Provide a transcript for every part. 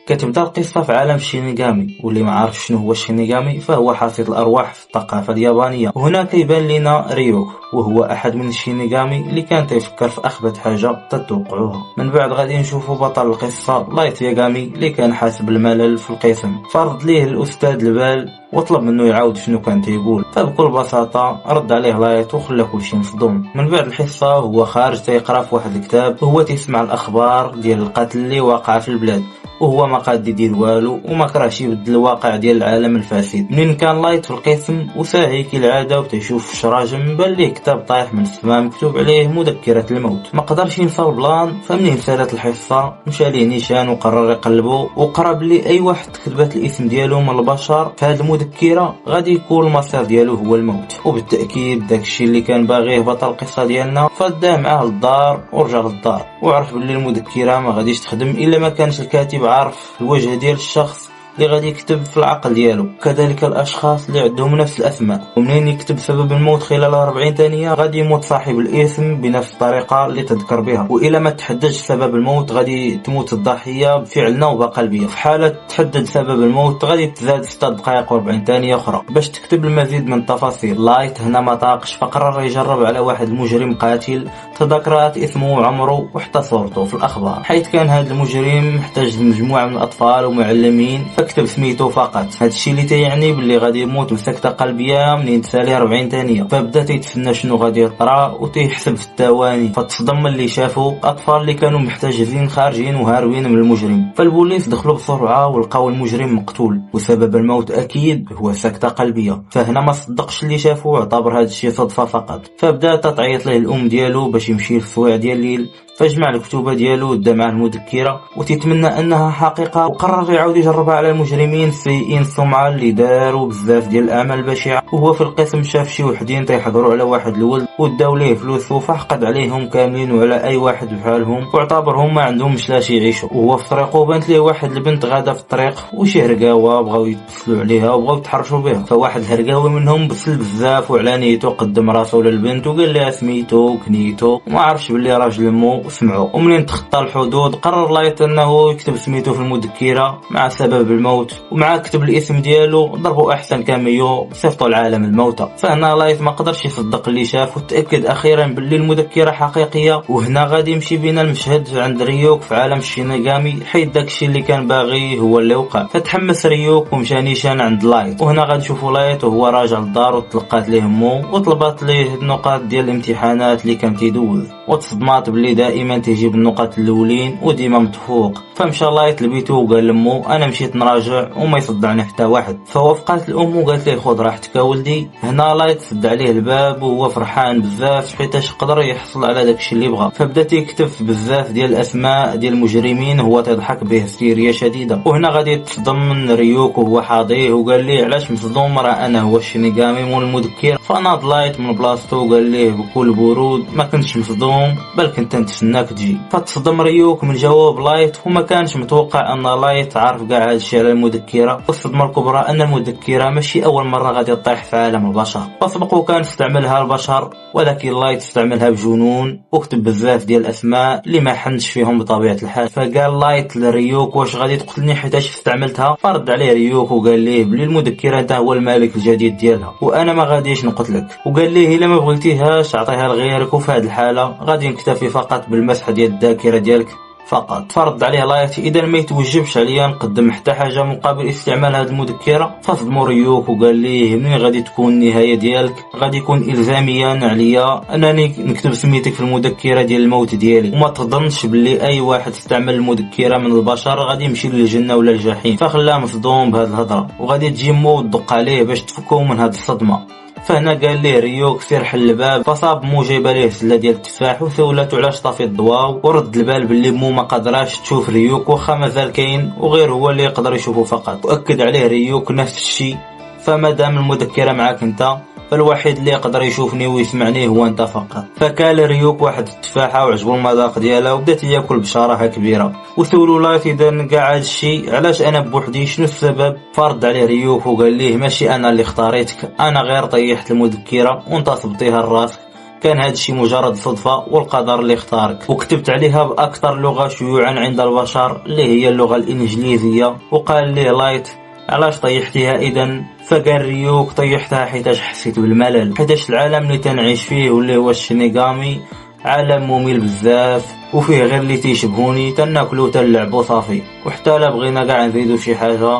كتبدا القصة في عالم الشينيغامي، واللي ما عارف شنو هو الشينيغامي فهو حصيد الأرواح في الثقافة اليابانية. وهنا كيبان لنا ريوك، وهو أحد من الشينيغامي اللي كان تيفكر في أخبث حاجة تتوقعوها. من بعد غادي نشوفوا بطل القصة لايت ياغامي اللي كان حاسس بالملل في القسم، فرض ليه الأستاذ البال وطلب منه يعاود شنو كان تيقول، فبكل بساطة رد عليه لايت وخلى كلشي مصدوم. من بعد الحصة هو خارج تيقرا في واحد الكتاب، وهو تيسمع الأخبار ديال القتل اللي واقع في البلاد، وهو ما قاد يدير والو وما كرهش يبدل الواقع ديال العالم الفاسد. منين كان لايت في القسم وساهي كالعاده وتيشوف شراجم، بان ليه كتاب طايح من السماء مكتوب عليه مذكرة الموت. ما قدرش ينسى البلان، فمنين سالت الحصه مشى ليه نيشان وقرر يقلبو، وقرا بلي اي واحد كتبت الاسم ديالو من البشر في هذه المذكره غادي يكون المصير ديالو هو الموت. وبالتاكيد داكشي اللي كان باغيه بطل القصه ديالنا، فداه معاه للدار ورجع للدار وعرف بلي المذكره ما غاديش تخدم الا ما كانش الكاتب عارف الوجه ديال الشخص اللي غادي يكتب في العقل ديالو، كذلك الاشخاص اللي عندهم نفس الاسماء. ومنين يكتب سبب الموت خلال 40 ثانيه غادي يموت صاحب الاسم بنفس الطريقه اللي تذكر بها، والا ما تحددش سبب الموت غادي تموت الضحيه بفعل نوبه قلبيه. في حاله تحدد سبب الموت غادي تزاد 6 دقائق و40 ثانيه اخرى باش تكتب المزيد من التفاصيل. لايت هنا ما طاقش، فقرر يجرب على واحد المجرم قاتل تذكرات اسمه وعمره وحتى صورته في الاخبار، حيث كان هذا المجرم محتاج مجموعه من الاطفال ومعلمين، فكتب سميتو فقط. هادشي اللي تيعني باللي غادي يموت بسكته قلبيه منين تسالي 40 ثانيه. فبدا تيتفنى شنو غادي يطرا وتيحسب في الثواني، فتصدم اللي شافوا اطفال اللي كانوا محتجزين خارجين وهاربين من المجرم. فالبوليس دخلوا بسرعه ولقاو المجرم مقتول، وسبب الموت اكيد هو سكته قلبيه. فهنا ما صدقش اللي شافوا واعتبر هذا الشيء صدفه فقط. فبدا تعيط له الام ديالو باش يمشي للسويع ديال الليل، فجمع الكتوبه ديالو ودا معاه المذكره وتتمنى انها حقيقه، وقرر يعاود يجربها على المجرمين سيئين السمعه اللي داروا بزاف ديال الاعمال البشعه. وهو في القسم شاف شي وحدين تيحضروا على واحد الولد وداو ليه فلوس وفحقد عليهم كاملين وعلى اي واحد بحالهم، واعتبرهم ما عندهمش لاش يعيشوا. وهو في طريقه بانت ليه واحد البنت غاده في الطريق وشي هرقاوه بغاو يتصلوا عليها وبغاو يتحرشوا بها، فواحد الهرقاوي منهم بسل بزاف وعلى نيته قدم راسو للبنت وقال لها سميتو وكنيتو وما عرفش باللي راجل مو وسمعوا. ومنين تخطى الحدود قرر لايت انه يكتب سميتو في المذكره مع سبب الموت، ومع كتب الاسم ديالو ضربوا احسن كاميو صيفطوا العالم الموتى. فهنا لايت ما قدرش يصدق اللي شاف وتاكد اخيرا باللي المذكره حقيقيه. وهنا غادي يمشي بينا المشهد عند ريوك في عالم الشينيغامي، حيت داكشي اللي كان باغي هو اللي وقع. فتحمس ريوك ومشى نيشان عند لايت، وهنا غادي نشوفوا لايت وهو راجع للدار وتلقات ليه مو وطلبات ليه النقاط ديال الامتحانات اللي كان تيدوز، وتصدمات باللي دائما تيجيب النقاط الاولين وديما متفوق. فمشى لايت لبيتو وقال لمو انا مشيت نراجع وما يصدعني حتى واحد. فوافقات الام وقالت ليه خذ راحتك ولدي. هنا لايت سد عليه الباب وهو فرحان بزاف حيتاش قدر يحصل على داكشي اللي بغا. فبدا تيكتب بزاف ديال الاسماء ديال المجرمين هو تضحك بهستيريا شديده. وهنا غادي تصدم من ريوك وهو حاضيه وقال ليه علاش مصدوم، راه انا هو الشينيغامي مول المذكر. فناض لايت من بلاصتو وقال ليه بكل برود ما كنتش مصدوم بل كنت نتسناك تجي. فتصدم ريوك من جواب لايت وما كانش متوقع ان لايت عارف كاع هادشي على المذكره. والصدمه الكبرى ان المذكره ماشي اول مره غادي تطيح في عالم البشر، فسبق وكان استعملها البشر ولكن لايت استعملها بجنون وكتب بزاف ديال الاسماء اللي ما حنش فيهم بطبيعه الحال. فقال لايت لريوك واش غادي تقتلني حيتاش استعملتها؟ فرد عليه ريوك وقال ليه بلي المذكره انت هو الملك الجديد ديالها وانا ما غاديش نقتلك. وقال ليه الا ما بغيتيهاش اعطيها لغيرك، وفي هذه الحاله غادي نكتفي فقط بالمسح ديال الذاكره ديالك فقط. فرض عليه لايت اذا ما يتوجبش عليا نقدم حتى حاجه مقابل استعمال هذه المذكره. فصدمو ريوك وقال ليه منين غادي تكون النهايه ديالك؟ غادي يكون الزاميا عليا انني نكتب سميتك في المذكره ديال الموت ديالي، وما تظنش باللي اي واحد استعمل المذكره من البشر غادي يمشي للجنه ولا الجحيم. فخلاه مصدوم بهذه الهضره وغادي تجي مو تدق عليه باش تفكو من هذه الصدمه. فهنا قال ليه ريوك سير حل الباب. فصاب مو جايبه ليه سله ديال التفاح وثولاتو علاش طافي الضواو، ورد البال باللي مو ما قدراش تشوف ريوك واخا مازال كاين وغير هو اللي يقدر يشوفه فقط. واكد عليه ريوك نفس الشيء، فمادام المذكره معاك انت فالوحيد اللي يقدر يشوفني ويسمعني هو انت فقط. فكال ريوك واحد التفاحه وعجبو المذاق ديالها وبدات ياكل بشراهه كبيره. وسولو لايت اذا كاع هادشي علاش انا بوحدي شنو السبب؟ فرض عليه ريوك وقال ليه ماشي انا اللي اختاريتك، انا غير طيحت المذكره وانت صبتيها لراسك كان هذا الشيء مجرد صدفة والقدر اللي اختارك. وكتبت عليها بأكثر لغة شيوعا عند البشر اللي هي اللغة الإنجليزية. وقال لي لايت علاش طيحتيها إذا؟ فقال ريوك طيحتها حيتاش حسيت بالملل، حيتاش العالم اللي تنعيش فيه واللي هو الشينيغامي عالم ممل بزاف وفيه غير اللي تيشبهوني تناكلو تنلعبو صافي، وحتى لا بغينا كاع نزيدو شي حاجة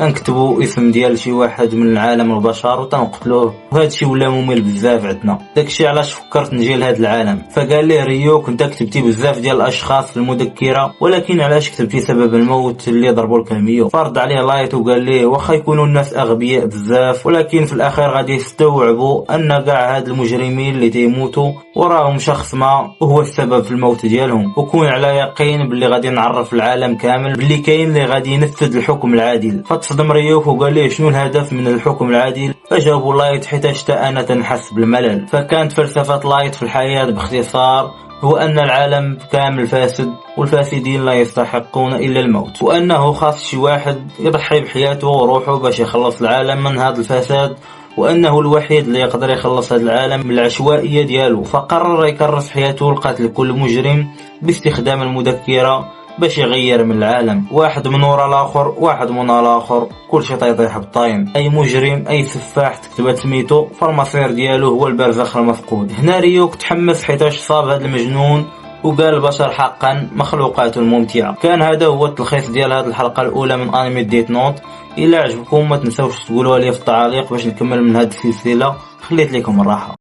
نكتبوا اسم ديال شي واحد من العالم البشر وتنقتلوه، وهذا الشيء ولا ممل بزاف عندنا. داكشي علاش فكرت نجي لهذا العالم. فقال لي ريو كنت كتبتي بزاف ديال الاشخاص في المذكره، ولكن علاش كتبتي سبب الموت اللي ضربوا الكاميو؟ فرد عليه لايت وقال لي واخا يكونوا الناس اغبياء بزاف ولكن في الاخير غادي يستوعبوا ان كاع هاد المجرمين اللي تيموتوا وراهم شخص ما وهو السبب في الموت ديالهم، وكون على يقين باللي غادي نعرف العالم كامل باللي كاين اللي غادي ينفذ الحكم العادل. فتصدم ريوك وقال لي شنو الهدف من الحكم العادل؟ فجاوبوا لايت حيت انا تنحس بالملل. فكانت فلسفة لايت في الحياة باختصار هو أن العالم كامل فاسد والفاسدين لا يستحقون إلا الموت، وأنه خاص شي واحد يضحي بحياته وروحه باش يخلص العالم من هذا الفساد، وأنه الوحيد اللي يقدر يخلص هذا العالم من العشوائية ديالو. فقرر يكرس حياته لقتل كل مجرم باستخدام المذكرة باش يغير من العالم، واحد من ورا الاخر واحد من الاخر، كل شيء طيح بالطايم. اي مجرم اي سفاح تكتبت سميتو فالمصير ديالو هو البرزخ المفقود. هنا ريوك تحمس حيتاش صاب هذا المجنون وقال البشر حقا مخلوقات ممتعة. كان هذا هو التلخيص ديال هذه الحلقة الأولى من أنمي ديت نوت. إلا عجبكم ما تنسوش تقولوا لي في التعاليق باش نكمل من هذه السلسلة. خليت لكم الراحة.